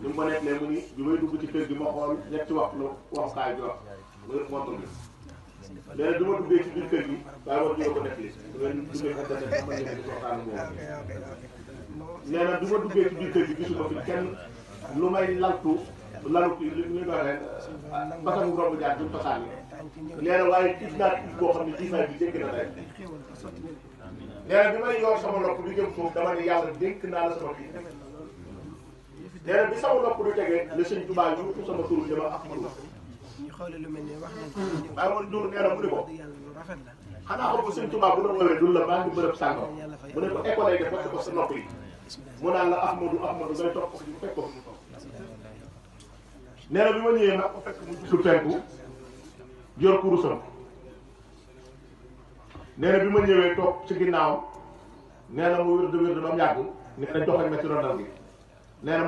li mu ma nekk ne mu ni bi may dugg ci kër gi ma xool ñetti waxtu la waxukaay bi wax mu def montre bi nee na du ma duggee ci biir kër gi waaye war ñu ko def li ngeen duggee internet sama ñëw di waxtaan moom nee na du ma duggee ci biir kër gi gisuma fi kenn lu may lalu li ñu waxee basan romb jaar duñ fasaan yi nee na waaye gis naa gis boo xam ne gisaay bi jégg na rek nee na bi may yor sama nopp bi jëm suuf dama ne yàlla dénk naa la sama kii nee na bi sama nopp du tegee la sëñ Tuubaa yuutu sama tur bi dama Ahmadu maa woon dur nee na mu ni ko xanaa xam ko sëñ Tuubaa bu doon woowee dul la maa ngi bërëb sàngam mu ne ko école yi def fekk ko sa nopp yi mu naan la Ahmadu Ahmadu ngay topp ko fekk ko nee na bi ma ñëwee nag ko fekk mu gisul penku jor kurusam nee na bi ma ñëwee toog ci ginnaaw nee na mu wér de ba mu yàgg nee na joxañ ma ci rondal gi nee na